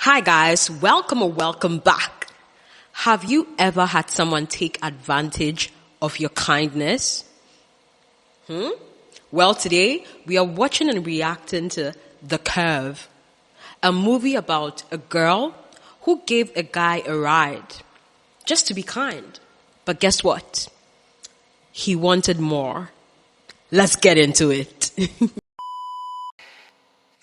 Hi guys, welcome or welcome back. Have you ever had someone take advantage of your kindness? Well, today we are watching and reacting to The Curve, a movie about a girl who gave a guy a ride just to be kind. But guess what? He wanted more. Let's get into it.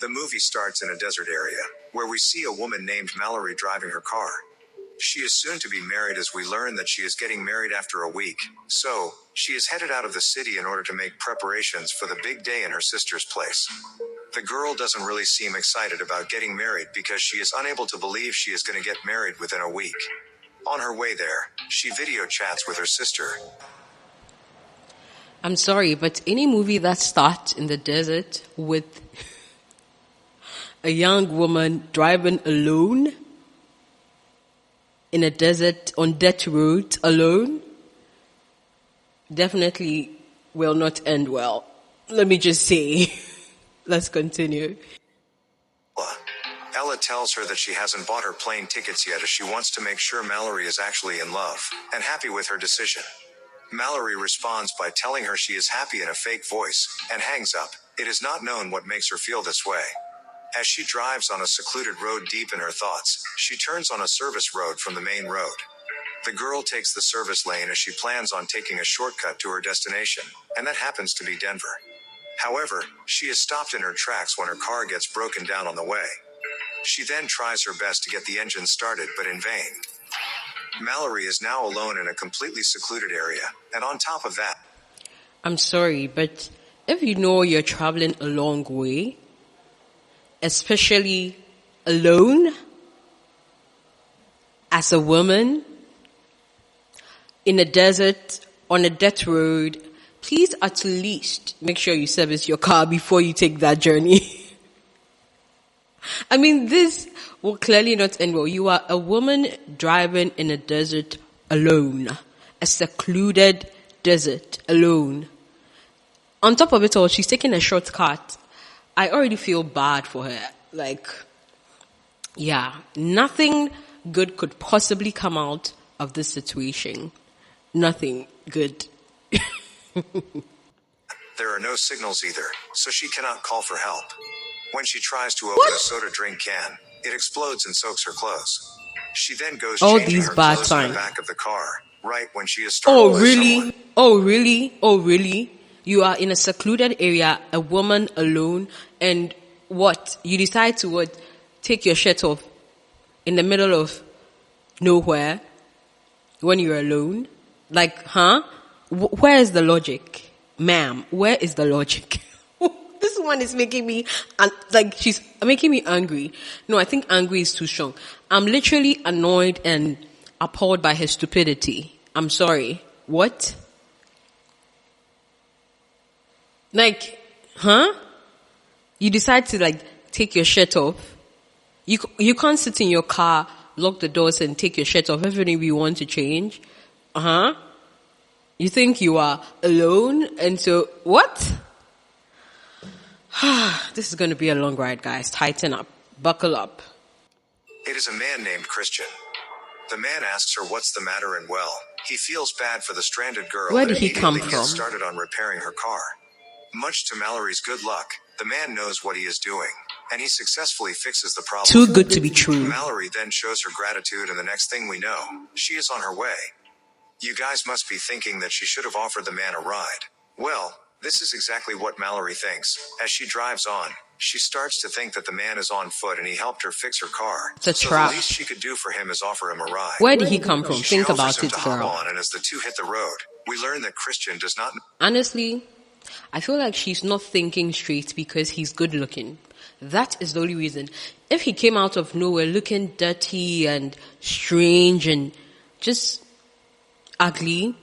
The movie starts in a desert area, where we see a woman named Mallory driving her car. She is soon to be married as we learn that she is getting married after a week, so she is headed out of the city in order to make preparations for the big day in her sister's place. The girl doesn't really seem excited about getting married because she is unable to believe she is going to get married within a week. On her way there, she video chats with her sister. I'm sorry, but any movie that starts in the desert with a young woman driving alone in a desert on dirt road alone definitely will not end well. Let me just say. Let's continue. Ella tells her that she hasn't bought her plane tickets yet as she wants to make sure Mallory is actually in love and happy with her decision. Mallory responds by telling her she is happy in a fake voice and hangs up. It is not known what makes her feel this way. As she drives on a secluded road deep in her thoughts, she turns on a service road from the main road. The girl takes the service lane as she plans on taking a shortcut to her destination, and that happens to be Denver. However, she is stopped in her tracks when her car gets broken down on the way. She then tries her best to get the engine started, but in vain. Mallory is now alone in a completely secluded area, and on top of that, I'm sorry, but if you know you're traveling a long way, especially alone, as a woman, in a desert, on a dirt road, please at least make sure you service your car before you take that journey. I mean, this will clearly not end well. You are a woman driving in a desert alone, a secluded desert alone. On top of it all, she's taking a shortcut. I already feel bad for her. Nothing good could possibly come out of this situation. Nothing good. there are no signals either, so she cannot call for help. When she tries to open a soda drink can, it explodes and soaks her clothes. She then goes changing her clothes in the back of the car, right when she is startled by someone. Oh, really? You are in a secluded area, a woman alone, and what? You decide to take your shirt off in the middle of nowhere when you're alone? Where is the logic? Ma'am, where is the logic? This one is making me, she's making me angry. No, I think angry is too strong. I'm literally annoyed and appalled by her stupidity. I'm sorry. What? You decide to take your shirt off. You can't sit in your car, lock the doors and take your shirt off every time you want to change. You think you are alone and so what? This is going to be a long ride, guys. Tighten up. Buckle up. It is a man named Christian. The man asks her what's the matter and he feels bad for the stranded girl. Where did he come and from? Gets started on repairing her car. Much to Mallory's good luck, the man knows what he is doing, and he successfully fixes the problem. Too good to be true. Mallory then shows her gratitude, and the next thing we know, she is on her way. You guys must be thinking that she should have offered the man a ride. Well, this is exactly what Mallory thinks. As she drives on, she starts to think that the man is on foot and he helped her fix her car. It's a trap. The least she could do for him is offer him a ride. Where did he come from? She Think offers about him it, to girl. hop on, and as the two hit the road, we learn that Christian does not. Honestly, I feel like she's not thinking straight because he's good looking. That is the only reason. If he came out of nowhere looking dirty and strange and just ugly,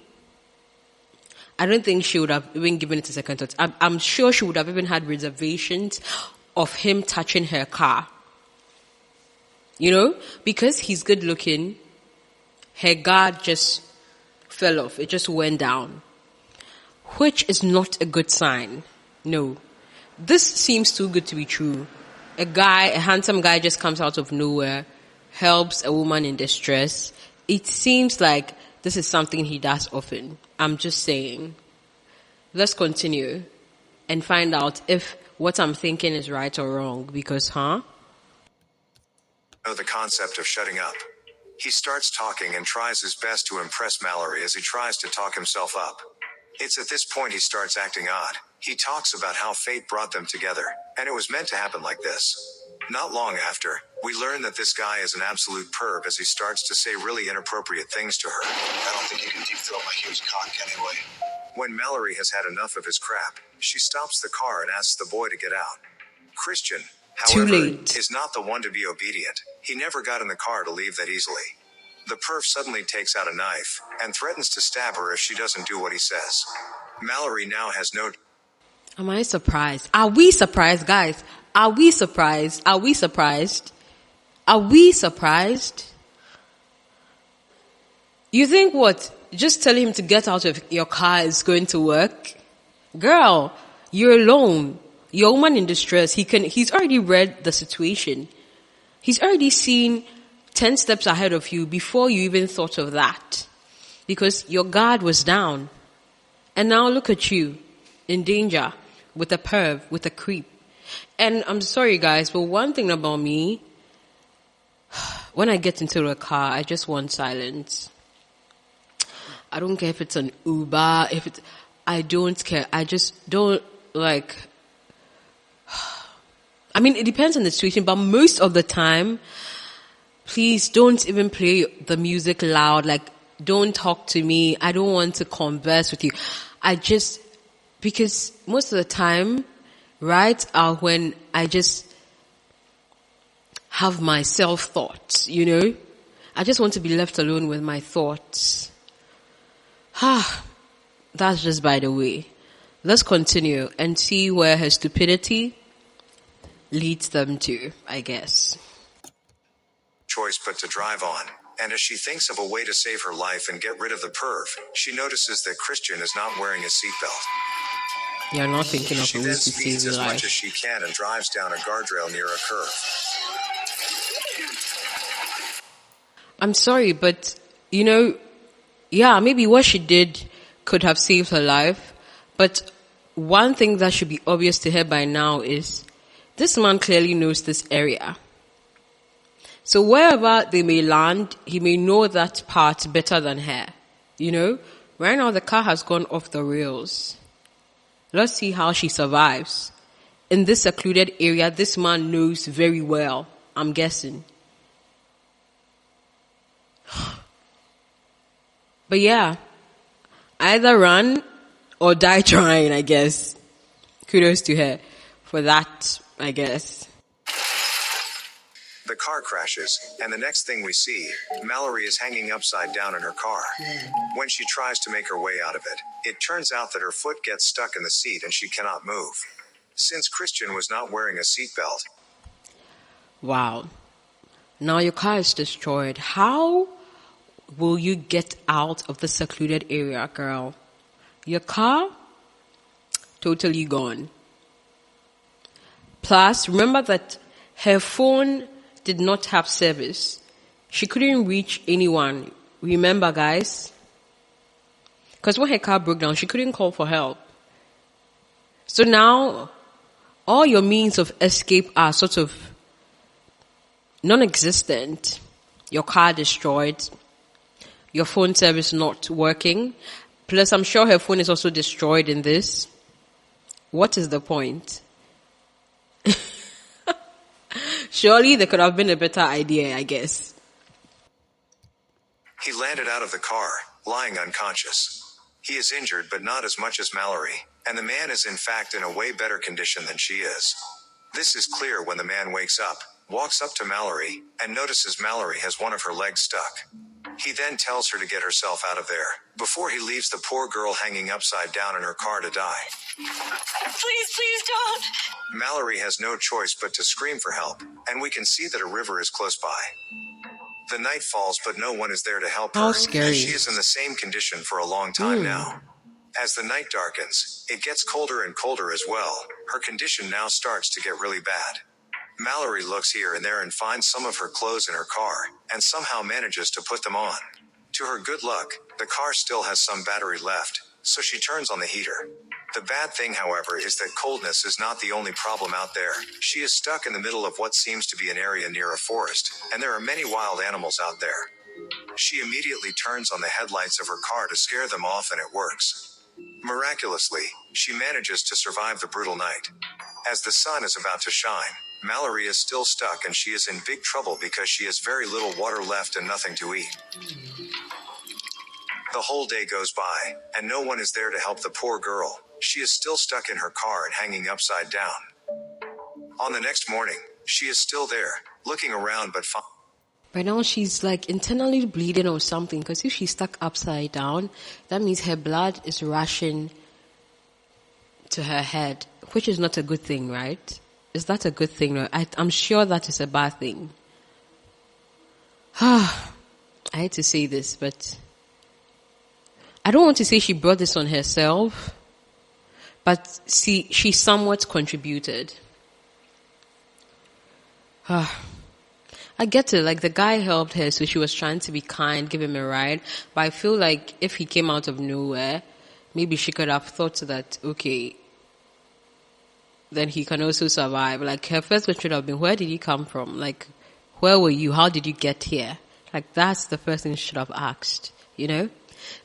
I don't think she would have even given it a second thought. I'm sure she would have even had reservations of him touching her car. Because he's good looking, her guard just fell off. It just went down. Which is not a good sign. No. This seems too good to be true. a handsome guy just comes out of nowhere, helps a woman in distress. It seems like this is something he does often. I'm just saying. Let's continue and find out if what I'm thinking is right or wrong, because, Know the concept of shutting up. He starts talking and tries his best to impress Mallory as he tries to talk himself up. It's at this point he starts acting odd. He talks about how fate brought them together, and it was meant to happen like this. Not long after, we learn that this guy is an absolute perv as he starts to say really inappropriate things to her. I don't think you can deep throat my huge cock anyway. When Mallory has had enough of his crap, she stops the car and asks the boy to get out. Christian, however, too late. is not the one to be obedient. He never got in the car to leave that easily. The perv suddenly takes out a knife and threatens to stab her if she doesn't do what he says. Mallory now has no... Am I surprised? Are we surprised, guys? Are we surprised? Are we surprised? Are we surprised? You think what? Just tell him to get out of your car is going to work? Girl, you're alone. You're a woman in distress. He's already read the situation. He's already seen 10 steps ahead of you before you even thought of that. Because your guard was down. And now look at you, in danger, with a perv, with a creep. And I'm sorry guys, but one thing about me, when I get into a car, I just want silence. I don't care if it's an Uber, I don't care. I just don't like, I mean, it depends on the situation, but most of the time, please don't even play the music loud. Like, don't talk to me. I don't want to converse with you. Because most of the time, right, are when I just have my self-thoughts, you know? I just want to be left alone with my thoughts. That's just by the way. Let's continue and see where her stupidity leads them to, I guess. Choice but to drive on. And as she thinks of a way to save her life and get rid of the perv, she notices that Christian is not wearing his seatbelt. You're not thinking of She a way then to save speeds your as much life. as she can and drives down a guardrail near a curve. I'm sorry, but, you know, yeah, maybe what she did could have saved her life. But one thing that should be obvious to her by now is this man clearly knows this area. So wherever they may land, he may know that part better than her. You know, right now the car has gone off the rails. Let's see how she survives. In this secluded area, this man knows very well, I'm guessing. But yeah, either run or die trying, I guess. Kudos to her for that, I guess. The car crashes, and the next thing we see, Mallory is hanging upside down in her car. When she tries to make her way out of it, it turns out that her foot gets stuck in the seat and she cannot move. Since Christian was not wearing a seatbelt. Wow. Now your car is destroyed. How will you get out of the secluded area, girl? Your car? Totally gone. Plus, remember that her phone did not have service. She couldn't reach anyone. Remember, guys? Because when her car broke down, she couldn't call for help. So now, all your means of escape are sort of non-existent. Your car destroyed. Your phone service not working. Plus, I'm sure her phone is also destroyed in this. What is the point? Surely there could have been a better idea, I guess. He landed out of the car, lying unconscious. He is injured but not as much as Mallory, and the man is in fact in a way better condition than she is. This is clear when the man wakes up, walks up to Mallory, and notices Mallory has one of her legs stuck. He then tells her to get herself out of there, before he leaves the poor girl hanging upside down in her car to die. Please don't. Mallory has no choice but to scream for help, and we can see that a river is close by. The night falls, but no one is there to help her. How scary. And she is in the same condition for a long time now. As the night darkens, it gets colder and colder as well. Her condition now starts to get really bad. Mallory looks here and there and finds some of her clothes in her car, and somehow manages to put them on. To her good luck, the car still has some battery left, so she turns on the heater. The bad thing, however, is that coldness is not the only problem out there. She is stuck in the middle of what seems to be an area near a forest, and there are many wild animals out there. She immediately turns on the headlights of her car to scare them off, and it works. Miraculously, she manages to survive the brutal night. As the sun is about to shine, Mallory is still stuck and she is in big trouble because she has very little water left and nothing to eat. The whole day goes by, and no one is there to help the poor girl. She is still stuck in her car and hanging upside down. On the next morning, she is still there, looking around but By now she's like internally bleeding or something, because if she's stuck upside down, that means her blood is rushing to her head, which is not a good thing, right? Is that a good thing? I'm sure that is a bad thing. I hate to say this, but I don't want to say she brought this on herself, but see, she somewhat contributed. I get it, like the guy helped her, so she was trying to be kind, give him a ride, but I feel like if he came out of nowhere, maybe she could have thought that, okay, then he can also survive. Like her first question should have been, where did you come from? Like, where were you? How did you get here? Like that's the first thing she should have asked, you know?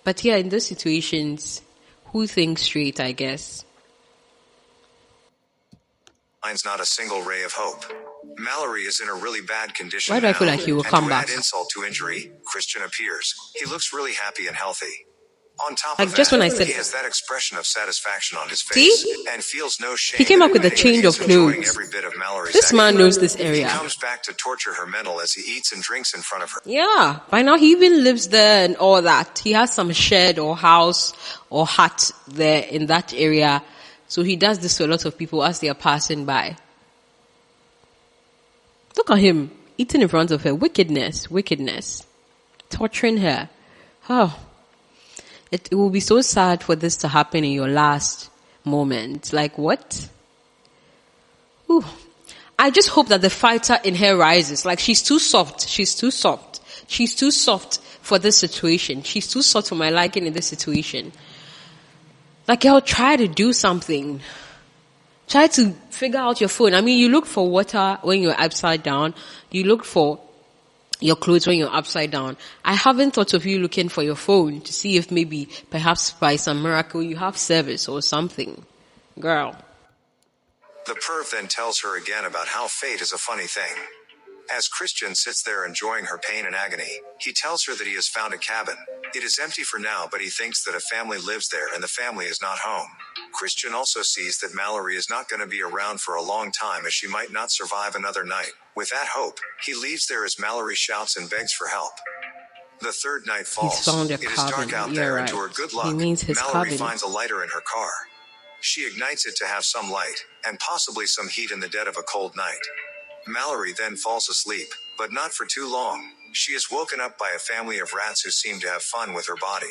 But yeah, in those situations, who thinks straight, I guess? finds not a single ray of hope. Mallory is in a really bad condition. Why do I feel like he will come back? To add insult to injury, Christian appears. He looks really happy and healthy. On top like of just that, when I said he has that expression of satisfaction on his face and feels no shame. He came up with a change of clothes. Every bit of Mallory's this man action. knows this area. He comes back to torture her mental as he eats and drinks in front of her. Yeah, by now he even lives there and all that. He has some shed or house or hut there in that area. So he does this to a lot of people as they are passing by. Look at him eating in front of her. Wickedness. Torturing her. Oh. It will be so sad for this to happen in your last moment. Like what? Ooh. I just hope that the fighter in her rises. Like she's too soft for this situation. She's too soft for my liking in this situation. Like y'all try to do something. Try to figure out your phone. I mean, you look for water when you're upside down. You look for your clothes when you're upside down. I haven't thought of you looking for your phone to see if maybe perhaps by some miracle you have service or something. Girl. The perv then tells her again about how fate is a funny thing. As Christian sits there enjoying her pain and agony, he tells her that he has found a cabin. It is empty for now, but he thinks that a family lives there and the family is not home. Christian also sees that Mallory is not going to be around for a long time as she might not survive another night. With that hope, he leaves there as Mallory shouts and begs for help. The third night falls. He's found a it is cabin. dark out You're there, right. and to her good luck, He means his Mallory cabin. finds a lighter in her car. She ignites it to have some light, and possibly some heat in the dead of a cold night. Mallory then falls asleep, but not for too long. She is woken up by a family of rats who seem to have fun with her body.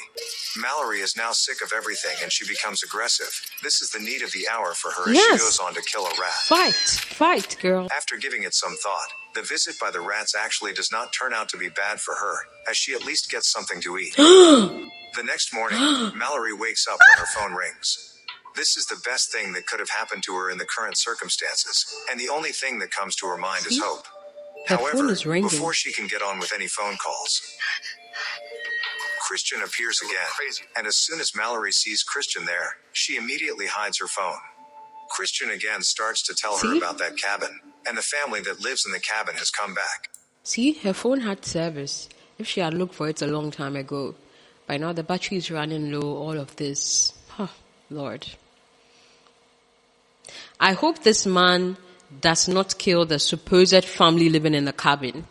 Mallory is now sick of everything and she becomes aggressive. This is the need of the hour for her as she goes on to kill a rat. Fight, girl. After giving it some thought, the visit by the rats actually does not turn out to be bad for her, as she at least gets something to eat. The next morning, Mallory wakes up when her phone rings. This is the best thing that could have happened to her in the current circumstances, and the only thing that comes to her mind is hope. Her However, phone is ringing. before she can get on with any phone calls, Christian appears again, and as soon as Mallory sees Christian there, she immediately hides her phone. Christian again starts to tell her about that cabin, and the family that lives in the cabin has come back. See, her phone had service. If she had looked for it a long time ago, by now the battery is running low, all of this. Lord. I hope this man does not kill the supposed family living in the cabin.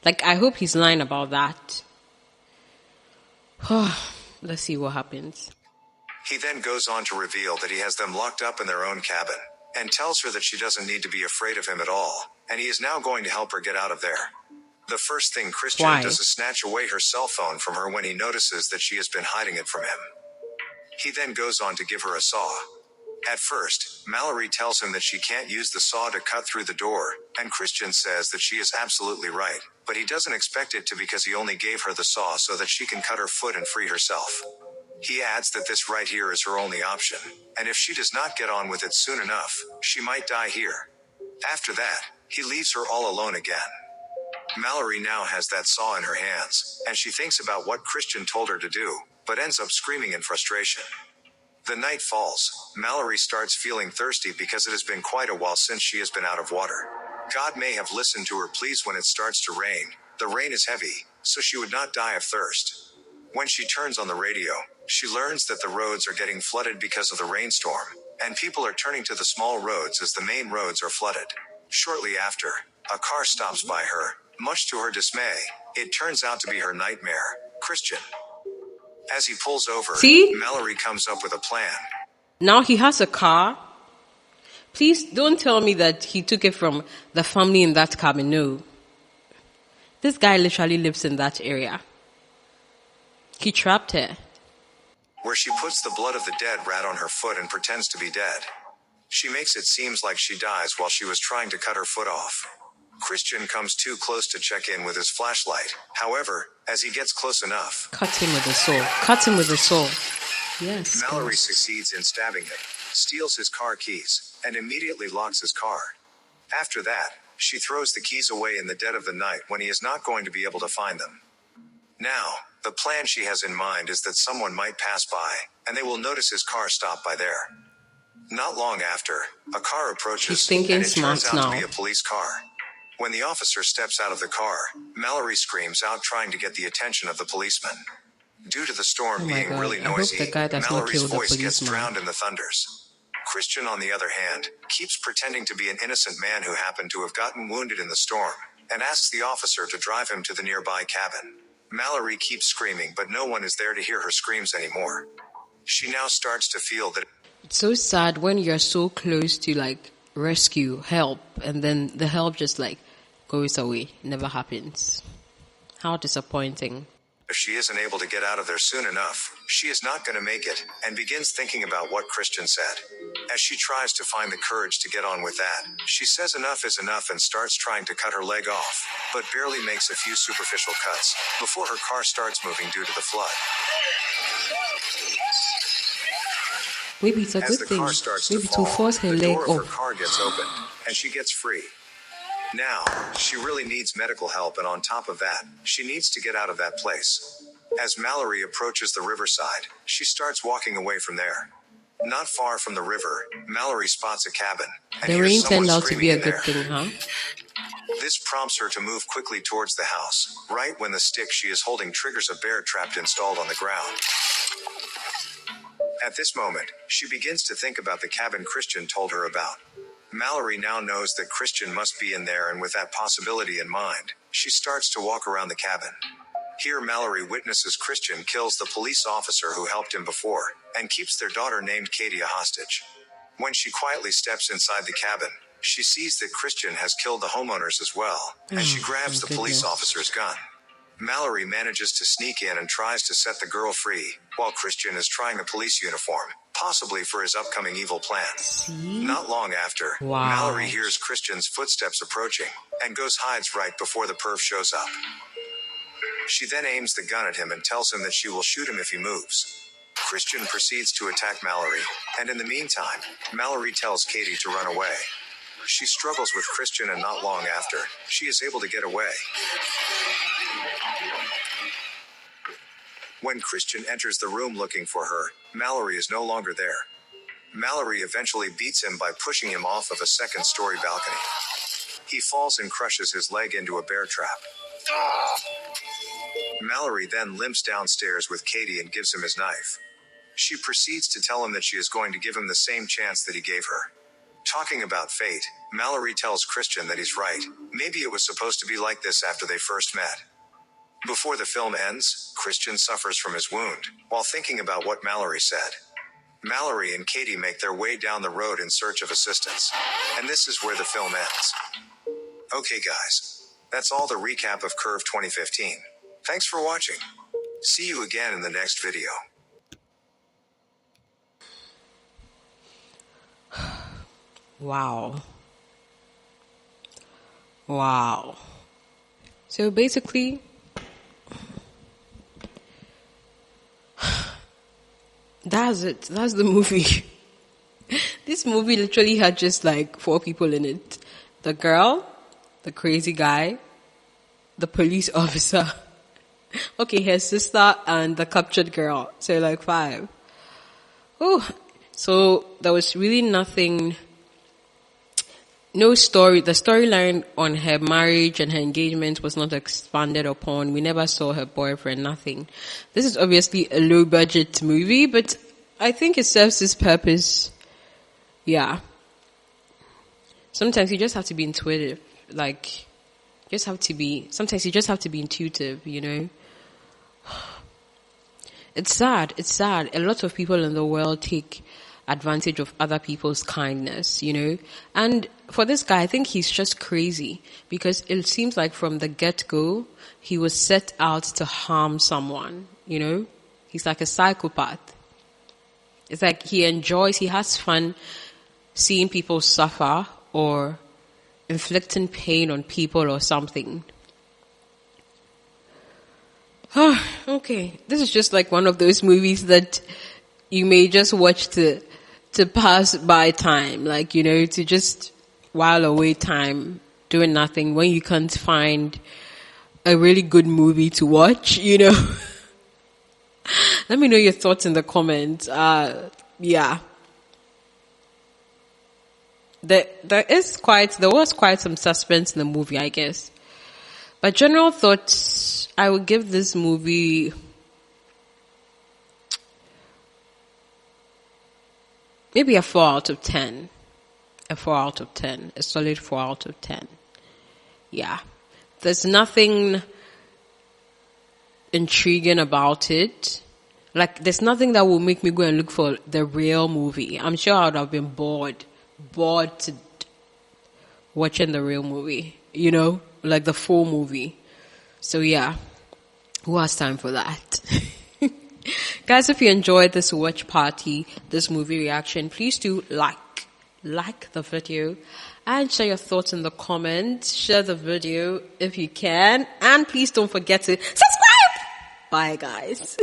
Like, I hope he's lying about that. Let's see what happens. He then goes on to reveal that he has them locked up in their own cabin, and tells her that she doesn't need to be afraid of him at all, and he is now going to help her get out of there. The first thing Christian does is snatch away her cell phone from her when he notices that she has been hiding it from him. He then goes on to give her a saw. At first, Mallory tells him that she can't use the saw to cut through the door, and Christian says that she is absolutely right, but he doesn't expect it to because he only gave her the saw so that she can cut her foot and free herself. He adds that this right here is her only option, and if she does not get on with it soon enough, she might die here. After that, he leaves her all alone again. Mallory now has that saw in her hands, and she thinks about what Christian told her to do, but ends up screaming in frustration. The night falls. Mallory starts feeling thirsty because it has been quite a while since she has been out of water. God may have listened to her pleas when it starts to rain. The rain is heavy, so she would not die of thirst. When she turns on the radio, she learns that the roads are getting flooded because of the rainstorm, and people are turning to the small roads as the main roads are flooded. Shortly after, a car stops by her. Much to her dismay, it turns out to be her nightmare, Christian. As he pulls over, See? Mallory comes up with a plan. Now he has a car. Please don't tell me that he took it from the family in that cabin. No. This guy literally lives in that area. He trapped her. Where she puts the blood of the dead rat on her foot and pretends to be dead. She makes it seem like she dies while she was trying to cut her foot off. Christian comes too close to check in with his flashlight. However, as he gets close enough, Cut him with a saw. Cut him with a saw. Yes. Mallory yes. succeeds in stabbing him, steals his car keys, and immediately locks his car. After that, she throws the keys away in the dead of the night when he is not going to be able to find them. Now, the plan she has in mind is that someone might pass by, and they will notice his car stop by there. Not long after, a car approaches, She's thinking and it turns smart out now. to be a police car. When the officer steps out of the car, Mallory screams out trying to get the attention of the policeman. Due to the storm Oh my being God, really I hope noisy, the guy does not Mallory's kill the voice gets policeman. drowned in the thunders. Christian, on the other hand, keeps pretending to be an innocent man who happened to have gotten wounded in the storm, and asks the officer to drive him to the nearby cabin. Mallory keeps screaming, but no one is there to hear her screams anymore. She now starts to feel that It's so sad when you're so close to rescue, help, and then the help just goes away. Never happens. How disappointing. if she isn't able to get out of there soon enough, she is not going to make it, and begins thinking about what Christian said. As she tries to find the courage to get on with that, she says enough is enough and starts trying to cut her leg off, but barely makes a few superficial cuts, before her car starts moving due to the flood. Maybe it's a As good the thing. car starts Maybe to to fall, force her the leg door of her off. car gets opened, and she gets free. Now, she really needs medical help, and on top of that, she needs to get out of that place. As Mallory approaches the riverside, she starts walking away from there. Not far from the river, Mallory spots a cabin, and The hears rain someone turned out to screaming be a in good there. thing, huh? This prompts her to move quickly towards the house, right when the stick she is holding triggers a bear trap installed on the ground. At this moment, she begins to think about the cabin Christian told her about. Mallory now knows that Christian must be in there, and with that possibility in mind, she starts to walk around the cabin. Here Mallory witnesses Christian kills the police officer who helped him before, and keeps their daughter named Katie a hostage. When she quietly steps inside the cabin, she sees that Christian has killed the homeowners as well, and she grabs my the police goodness. officer's gun. Mallory manages to sneak in and tries to set the girl free, while Christian is trying a police uniform, possibly for his upcoming evil plan. See? Not long after, Wow. Mallory hears Christian's footsteps approaching, and goes hides right before the perv shows up. She then aims the gun at him and tells him that she will shoot him if he moves. Christian proceeds to attack Mallory, and in the meantime, Mallory tells Katie to run away. She struggles with Christian, and not long after, she is able to get away. When Christian enters the room looking for her, Mallory is no longer there. Mallory eventually beats him by pushing him off of a second-story balcony. He falls and crushes his leg into a bear trap. Mallory then limps downstairs with Katie and gives him his knife. She proceeds to tell him that she is going to give him the same chance that he gave her. Talking about fate, Mallory tells Christian that he's right. Maybe it was supposed to be like this after they first met. Before the film ends, Christian suffers from his wound, while thinking about what Mallory said. Mallory and Katie make their way down the road in search of assistance. And this is where the film ends. Okay guys, that's all the recap of Curve 2015. Thanks for watching. See you again in the next video. Wow. Wow. So basically, that's it. That's the movie. This movie literally had just like 4 people in it. The girl, the crazy guy, the police officer, okay, her sister, and the captured girl. So like 5. Oh, so there was really nothing, no story. The storyline on her marriage and her engagement was not expanded upon. We never saw her boyfriend, nothing. This is obviously a low budget movie, but I think it serves its purpose. Yeah. Sometimes you just have to be intuitive. Like, sometimes you just have to be intuitive, you know? It's sad. A lot of people in the world take advantage of other people's kindness, you know? And for this guy, I think he's just crazy because it seems like from the get-go, he was set out to harm someone, you know? He's like a psychopath. It's like he has fun seeing people suffer or inflicting pain on people or something. Okay, this is just like one of those movies that you may just watch to pass by time, like, you know, to just while away time doing nothing when you can't find a really good movie to watch, you know. Let me know your thoughts in the comments. Yeah. There was quite some suspense in the movie, I guess. But general thoughts, I would give this movie maybe a 4 out of 10. A 4 out of 10. A solid 4 out of 10. Yeah. There's nothing intriguing about it. Like, there's nothing that will make me go and look for the real movie. I'm sure I would have been bored to watching the real movie, you know, like the full movie. So yeah, who has time for that? Guys, if you enjoyed this watch party, this movie reaction, please do like the video and share your thoughts in the comments. Share the video if you can, and please don't forget to subscribe. Bye guys.